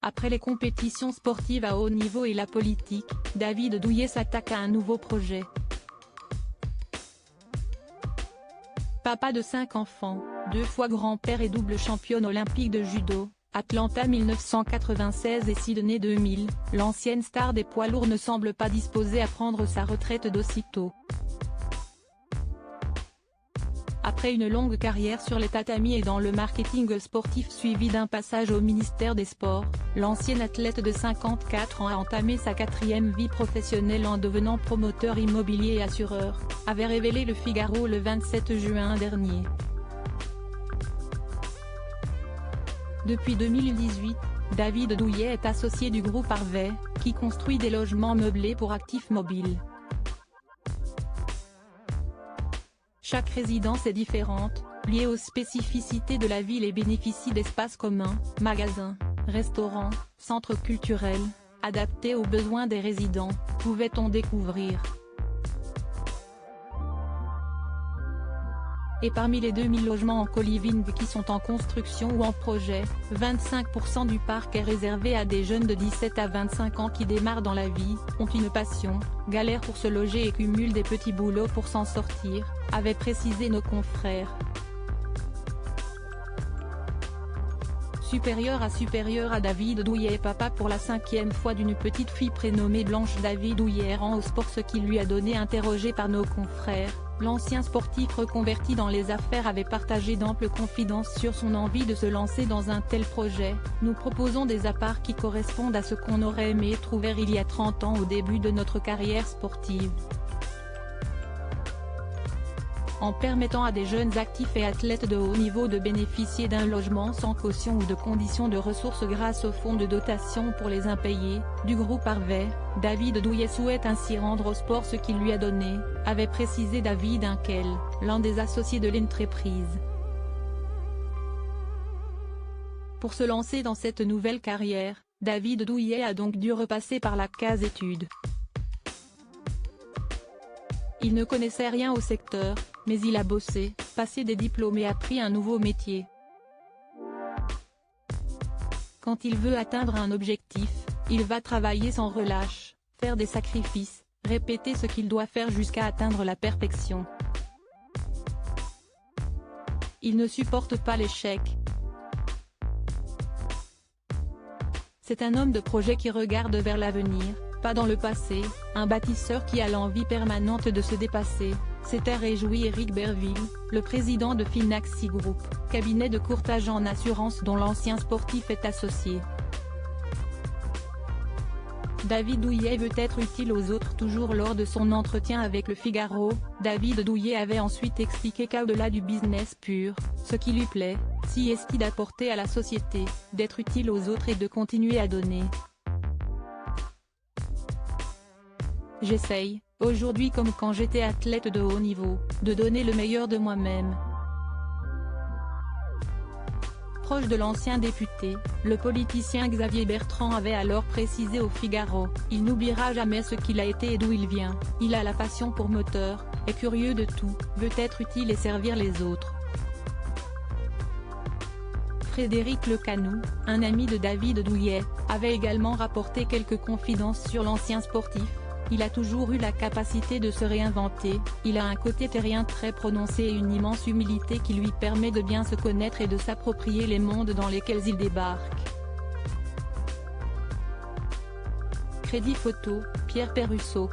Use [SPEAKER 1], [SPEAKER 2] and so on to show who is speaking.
[SPEAKER 1] Après les compétitions sportives à haut niveau et la politique, David Douillet s'attaque à un nouveau projet. Papa de 5 enfants, 2 fois grand-père et double championne olympique de judo, Atlanta 1996 et Sydney 2000, l'ancienne star des poids lourds ne semble pas disposée à prendre sa retraite d'aussitôt. Après une longue carrière sur les tatamis et dans le marketing sportif suivi d'un passage au ministère des Sports, l'ancienne athlète de 54 ans a entamé sa 4e vie professionnelle en devenant promoteur immobilier et assureur, avait révélé Le Figaro le 27 juin dernier. Depuis 2018, David Douillet est associé du groupe Harvey, qui construit des logements meublés pour actifs mobiles. Chaque résidence est différente, liée aux spécificités de la ville et bénéficie d'espaces communs, magasins, restaurants, centres culturels, adaptés aux besoins des résidents, pouvait-on découvrir. Et parmi les 2000 logements en co-living qui sont en construction ou en projet, 25% du parc est réservé à des jeunes de 17 à 25 ans qui démarrent dans la vie, ont une passion, galèrent pour se loger et cumulent des petits boulots pour s'en sortir, avaient précisé nos confrères. Supérieur à David Douillet, papa pour la 5e fois d'une petite fille prénommée Blanche. David Douillet rend au sport ce qu'il lui a donné. Interrogé par nos confrères, l'ancien sportif reconverti dans les affaires avait partagé d'amples confidences sur son envie de se lancer dans un tel projet. Nous proposons des apparts qui correspondent à ce qu'on aurait aimé trouver il y a 30 ans au début de notre carrière sportive. En permettant à des jeunes actifs et athlètes de haut niveau de bénéficier d'un logement sans caution ou de conditions de ressources grâce au fonds de dotation pour les impayés, du groupe Harvey, David Douillet souhaite ainsi rendre au sport ce qu'il lui a donné, avait précisé David Inkel, l'un des associés de l'entreprise. Pour se lancer dans cette nouvelle carrière, David Douillet a donc dû repasser par la case études. Il ne connaissait rien au secteur, mais il a bossé, passé des diplômes et appris un nouveau métier. Quand il veut atteindre un objectif, il va travailler sans relâche, faire des sacrifices, répéter ce qu'il doit faire jusqu'à atteindre la perfection. Il ne supporte pas l'échec. C'est un homme de projet qui regarde vers l'avenir, pas dans le passé, un bâtisseur qui a l'envie permanente de se dépasser, s'était réjoui Éric Berville, le président de Finaxi Group, cabinet de courtage en assurance dont l'ancien sportif est associé. David Douillet veut être utile aux autres. Toujours lors de son entretien avec Le Figaro, David Douillet avait ensuite expliqué qu'au-delà du business pur, ce qui lui plaît, c'est d'apporter à la société, d'être utile aux autres et de continuer à donner. J'essaye, aujourd'hui comme quand j'étais athlète de haut niveau, de donner le meilleur de moi-même. Proche de l'ancien député, le politicien Xavier Bertrand avait alors précisé au Figaro, il n'oubliera jamais ce qu'il a été et d'où il vient, il a la passion pour moteur, est curieux de tout, veut être utile et servir les autres. Frédéric Lecanoux, un ami de David Douillet, avait également rapporté quelques confidences sur l'ancien sportif. Il a toujours eu la capacité de se réinventer, il a un côté terrien très prononcé et une immense humilité qui lui permet de bien se connaître et de s'approprier les mondes dans lesquels il débarque. Crédit photo, Pierre Perrusso.